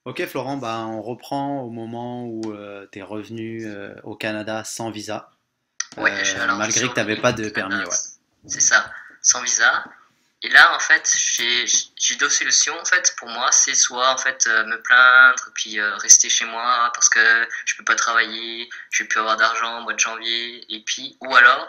Ok Florent, bah, on reprend au moment où tu es revenu au Canada sans visa, Ouais, alors je suis malgré que tu n'avais revenu pas au de permis, Canada, ouais. c'est ça, sans visa. Et là, en fait, j'ai deux solutions. En fait, pour moi, c'est soit en fait me plaindre, puis rester chez moi parce que je peux pas travailler, je vais plus avoir d'argent au mois de janvier, et puis ou alors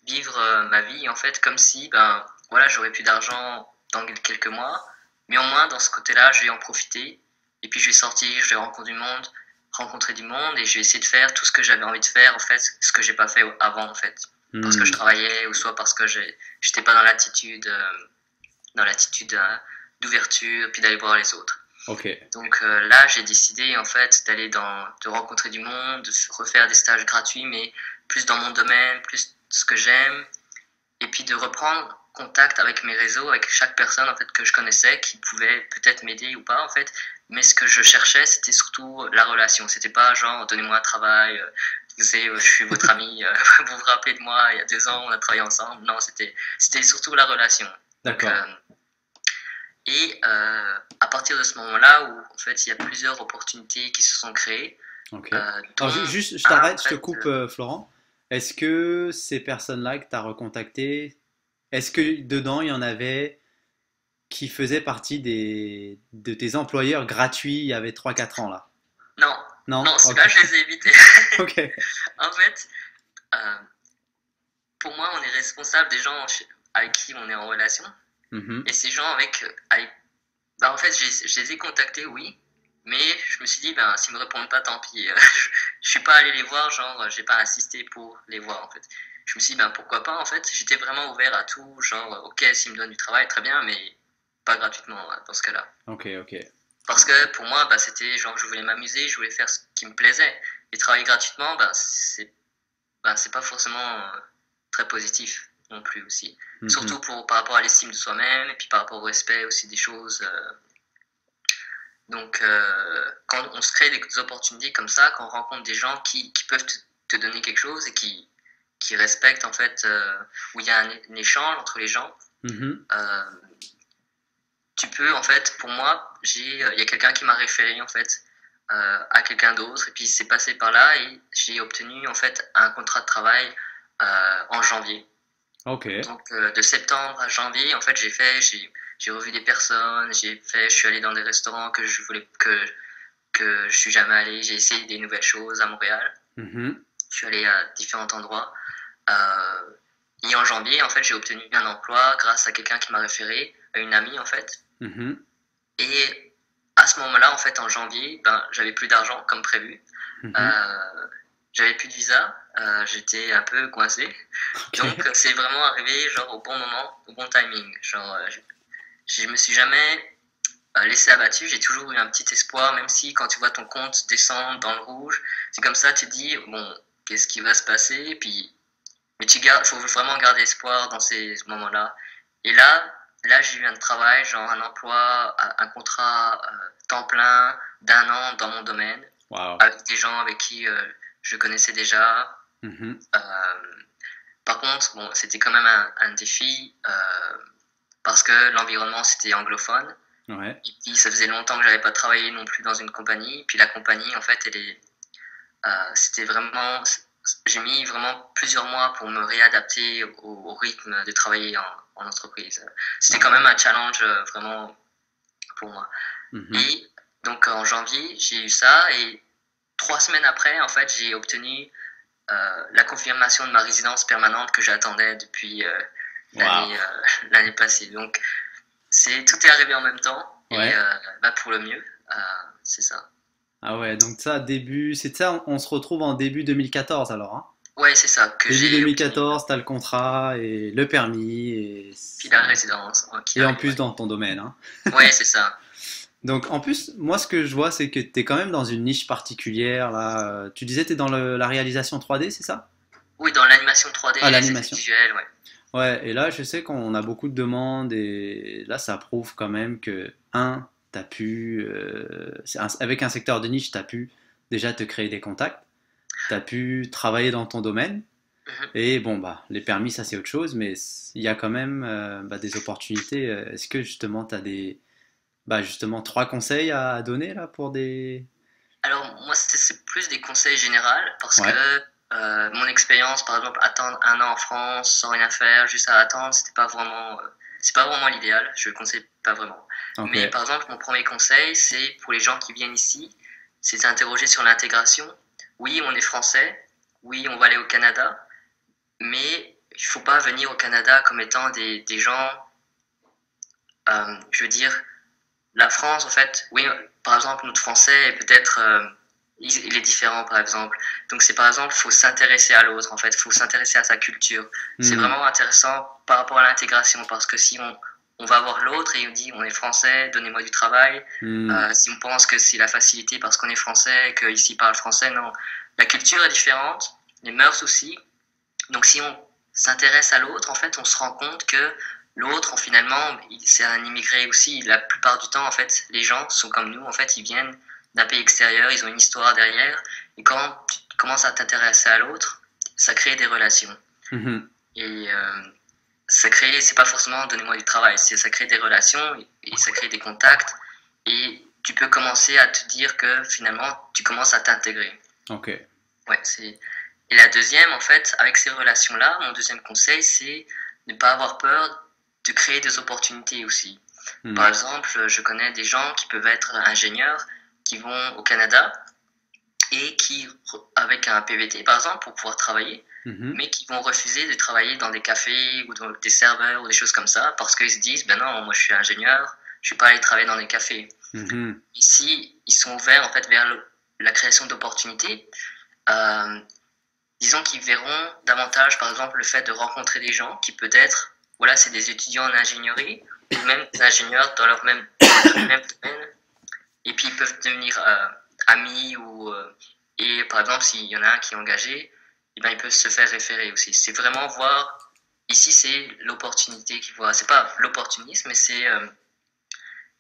vivre ma vie en fait comme si ben voilà j'aurais plus d'argent dans quelques mois, mais au moins dans ce côté-là, je vais en profiter. Et puis je vais sortir, je vais rencontrer du monde, et je vais essayer de faire tout ce que j'avais envie de faire en fait, ce que j'ai pas fait avant en fait, parce que je Hmm, travaillais ou soit parce que j'étais pas dans l'attitude d'ouverture puis d'aller voir les autres. ok. Donc là, j'ai décidé en fait de rencontrer du monde, de refaire des stages gratuits, mais plus dans mon domaine, plus ce que j'aime, et puis de reprendre contact avec mes réseaux, avec chaque personne en fait que je connaissais qui pouvait peut-être m'aider ou pas en fait. Mais ce que je cherchais, c'était surtout la relation. C'était pas genre donnez-moi un travail, je suis votre ami, vous vous rappelez de moi, il y a 2 ans on a travaillé ensemble. Non, c'était surtout la relation. Donc D'accord. à partir de ce moment-là où en fait il y a plusieurs opportunités qui se sont créées, Ok. Alors dont juste, je un en t'arrête, je te fait coupe Florent. Est-ce que ces personnes-là que tu as recontactées, est-ce que dedans il y en avait qui faisaient partie de tes employeurs gratuits il y avait 3 4 ans là? non, Non? non, Ok. ceux-là je les ai évités. Ok. En fait, euh, pour moi, on est responsable des gens avec qui on est en relation. Mhm. Et ces gens bah, en fait, je les ai contactés, oui. Mais je me suis dit, ben, s'ils me répondent pas, tant pis. Je suis pas allé les voir, genre, j'ai pas insisté pour les voir, en fait. Je me suis dit, ben, pourquoi pas, en fait. J'étais vraiment ouvert à tout, genre, ok, s'ils me donnent du travail, très bien, mais pas gratuitement, dans ce cas-là. Ok, ok. Parce que pour moi, bah, c'était genre, je voulais m'amuser, je voulais faire ce qui me plaisait. Et travailler gratuitement, bah, c'est pas forcément très positif non plus aussi. Mhm. Surtout par rapport à l'estime de soi-même et puis par rapport au respect aussi des choses. Donc, quand on se crée des opportunités comme ça, quand on rencontre des gens qui peuvent te donner quelque chose et qui respectent en fait, où il y a un échange entre les gens, Mhm. euh, tu peux en fait, pour moi, il y a quelqu'un qui m'a référé en fait à quelqu'un d'autre et puis c'est passé par là et j'ai obtenu en fait un contrat de travail en janvier. Ok. Donc de septembre à janvier, en fait, j'ai revu des personnes, je suis allé dans des restaurants que je suis jamais allé, j'ai essayé des nouvelles choses à Montréal, Mhm. je suis allé à différents endroits. Euh, et en janvier, en fait, j'ai obtenu un emploi grâce à quelqu'un qui m'a référé, à une amie en fait. Mhm. Et à ce moment-là, en fait, en janvier, ben, j'avais plus d'argent comme prévu. Mhm. Euh, j'avais plus de visa, j'étais un peu coincé. Donc, Ok. c'est vraiment arrivé genre au bon moment, au bon timing. Genre, je me suis jamais laissé abattu. J'ai toujours eu un petit espoir, même si quand tu vois ton compte descendre dans le rouge, c'est comme ça, tu te dis bon, qu'est-ce qui va se passer? Et puis, mais faut vraiment garder espoir dans ces moments-là. Et là, j'ai eu un travail, genre un emploi, un contrat temps plein d'1 an dans mon domaine, Wow. avec des gens avec qui je connaissais déjà. Mhm. Euh, Par contre, bon, c'était quand même un défi parce que l'environnement c'était anglophone. Ouais. Et puis ça faisait longtemps que j'avais pas travaillé non plus dans une compagnie. Puis la compagnie, en fait, c'était vraiment, j'ai mis vraiment plusieurs mois pour me réadapter au rythme de travailler en entreprise. C'était Ah quand ouais. même un challenge vraiment pour moi. Mhm. Et donc en janvier, j'ai eu ça et 3 semaines après, en fait, j'ai obtenu la confirmation de ma résidence permanente que j'attendais depuis Wow. l'année passée. Donc tout est arrivé en même temps et Ouais. bah, pour le mieux, c'est ça. Ah ouais, donc ça, c'est ça, on se retrouve en début 2014 alors, hein? Ouais, c'est ça que Début j'ai obtenu. 2014, t'as le contrat et le permis Puis la résidence qui et en arrive, plus ouais. dans ton domaine, hein. Ouais, c'est ça. Donc en plus, moi ce que je vois, c'est que t'es quand même dans une niche particulière là. Tu disais t'es dans la réalisation 3D, c'est ça? Oui, dans l'animation 3D, Ah, les effets l'animation. visuels, ouais. Ouais, et là je sais qu'on a beaucoup de demandes et là ça prouve quand même que, t'as pu, avec un secteur de niche, t'as pu déjà te créer des contacts, t'as pu travailler dans ton domaine. Mhm. Et bon, bah, les permis, ça c'est autre chose, mais il y a quand même bah, des opportunités. Est-ce que justement, tu as Bah justement, trois conseils à donner là pour des... Alors, moi, c'est plus des conseils généraux parce que Ouais, mon expérience, par exemple, attendre un an en France sans rien faire, juste à attendre, c'est pas vraiment l'idéal. Je le conseille pas vraiment. ok. Mais par exemple, mon premier conseil, c'est pour les gens qui viennent ici, c'est s'interroger sur l'intégration. Oui, on est français. Oui, on va aller au Canada. Mais il faut pas venir au Canada comme étant des gens, je veux dire, la France, en fait, oui, par exemple, notre français est peut-être, il est différent, par exemple. Donc, c'est par exemple, il faut s'intéresser à l'autre, en fait, il faut s'intéresser à sa culture. C'est Hmm, vraiment intéressant par rapport à l'intégration, parce que si on va voir l'autre et on dit, on est français, donnez-moi du travail. hmm, Si on pense que c'est la facilité parce qu'on est français, qu'ici parle français, non. La culture est différente, les mœurs aussi. Donc, si on s'intéresse à l'autre, en fait, on se rend compte que l'autre, finalement, c'est un immigré aussi. La plupart du temps, en fait, les gens sont comme nous. En fait, ils viennent d'un pays extérieur, ils ont une histoire derrière. Et quand tu commences à t'intéresser à l'autre, ça crée des relations. mhm. Et ça crée, c'est pas forcément donnez-moi du travail, ça crée des relations et ça crée des contacts. Et tu peux commencer à te dire que finalement, tu commences à t'intégrer. Ok. Ouais, c'est... Et la deuxième, en fait, avec ces relations-là, mon deuxième conseil, c'est ne pas avoir peur de créer des opportunités aussi. Par Hmm, exemple, je connais des gens qui peuvent être ingénieurs, qui vont au Canada et qui, avec un PVT par exemple, pour pouvoir travailler, mhm, mais qui vont refuser de travailler dans des cafés ou dans des serveurs ou des choses comme ça parce qu'ils se disent, ben non, moi je suis ingénieur, je ne vais pas aller travailler dans des cafés. mhm. Ici, ils sont ouverts en fait vers la création d'opportunités. Euh, Disons qu'ils verront davantage, par exemple, le fait de rencontrer des gens qui peut-être, voilà, c'est des étudiants en ingénierie ou même des ingénieurs dans le même domaine, et puis ils peuvent devenir amis et par exemple, s'il y en a un qui est engagé, eh ben, ils peuvent se faire référer aussi. C'est vraiment voir, ici c'est l'opportunité qu'ils voient, c'est pas l'opportunisme, mais c'est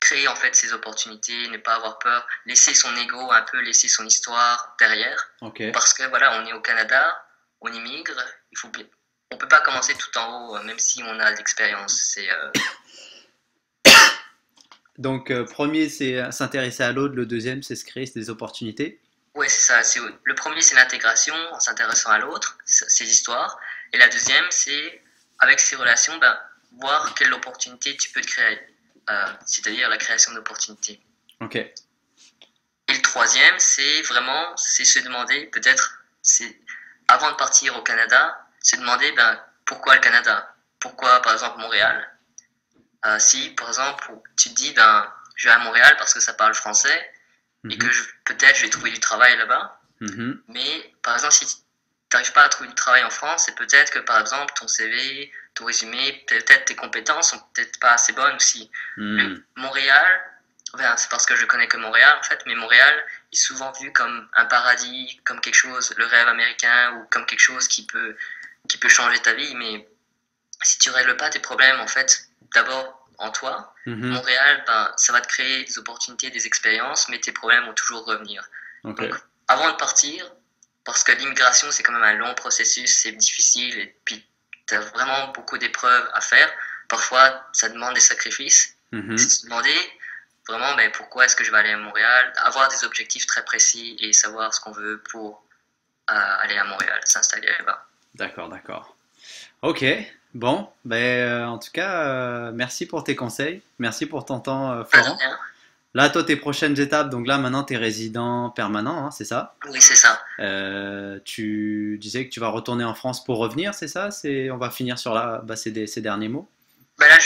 créer en fait ces opportunités, ne pas avoir peur, laisser son ego un peu, laisser son histoire derrière. Ok. Parce que voilà, on est au Canada, on immigre, on peut pas commencer tout en haut, même si on a de l'expérience. Donc, premier, c'est s'intéresser à l'autre. Le deuxième, c'est se créer des opportunités. Ouais, c'est ça. Le premier, c'est l'intégration en s'intéressant à l'autre, ses histoires. Et la deuxième, c'est avec ces relations, ben, voir quelle opportunité tu peux te créer. C'est-à-dire la création d'opportunités. Ok. Et le troisième, c'est se demander, peut-être, c'est avant de partir au Canada, se demander ben, pourquoi le Canada? Pourquoi, par exemple, Montréal? Si, par exemple, tu te dis, ben, je vais à Montréal parce que ça parle français et que Mhm, peut-être je vais trouver du travail là-bas. mhm, Mais, par exemple, si tu n'arrives pas à trouver du travail en France, c'est peut-être que, par exemple, ton CV, ton résumé, peut-être tes compétences sont peut-être pas assez bonnes aussi. hmm. Montréal, enfin, c'est parce que je connais que Montréal en fait, mais Montréal est souvent vu comme un paradis, comme quelque chose, le rêve américain, ou comme quelque chose qui peut changer ta vie. Mais si tu règles pas tes problèmes, en fait, d'abord en toi, Mhm. Montréal, ben, ça va te créer des opportunités, des expériences, mais tes problèmes vont toujours revenir. Ok. Donc, avant de partir, parce que l'immigration, c'est quand même un long processus, c'est difficile, et puis tu as vraiment beaucoup d'épreuves à faire. Parfois, ça demande des sacrifices. C'est Mhm. de se demander vraiment ben, pourquoi est-ce que je vais aller à Montréal, avoir des objectifs très précis et savoir ce qu'on veut pour aller à Montréal, s'installer là-bas. D'accord, d'accord. Ok. Bon, ben, en tout cas, merci pour tes conseils. Merci pour ton temps, Pas de Florent. rien. Là, toi, tes prochaines étapes, donc là, maintenant, tu es résident permanent, hein, c'est ça? Oui, c'est ça. Tu disais que tu vas retourner en France pour revenir, c'est ça? On va finir sur ces derniers mots. Ben là,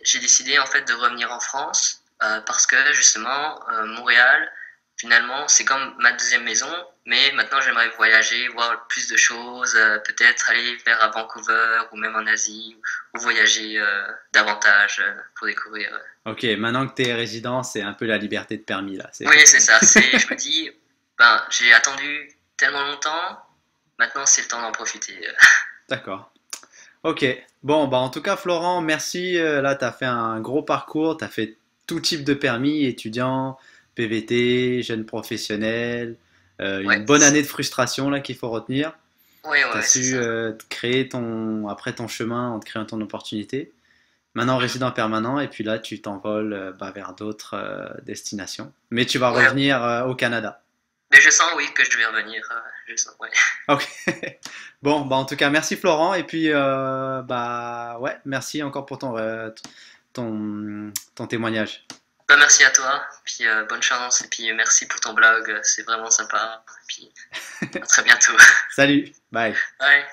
j'ai décidé en fait de revenir en France parce que justement, Montréal, finalement, c'est comme ma deuxième maison, mais maintenant j'aimerais voyager, voir plus de choses, peut-être aller vers à Vancouver ou même en Asie, ou voyager davantage pour découvrir. Ok, maintenant que tu es résident, c'est un peu la liberté de permis, là. Oui, c'est ça. Je me dis, ben, j'ai attendu tellement longtemps, maintenant c'est le temps d'en profiter. D'accord. Ok. Bon, bah en tout cas, Florent, merci. Là, tu as fait un gros parcours, tu as fait tout type de permis, étudiant, PVT, jeune professionnel, une Ouais, bonne année de frustration là qu'il faut retenir. ouais, Tu as ouais, c'est su ça. te créer après ton chemin en te créant ton opportunité. maintenant résident permanent, et puis là, tu t'envoles bah, vers d'autres destinations. Mais tu vas Ouais, revenir au Canada. mais je sens, oui, que je devais revenir. Je sens, ouais. Ok. Bon, bah en tout cas, merci Florent, et puis bah ouais, merci encore pour ton témoignage. Bah, merci à toi, puis bonne chance, et puis merci pour ton blog, c'est vraiment sympa. Et puis à très bientôt. Salut, bye. Ouais.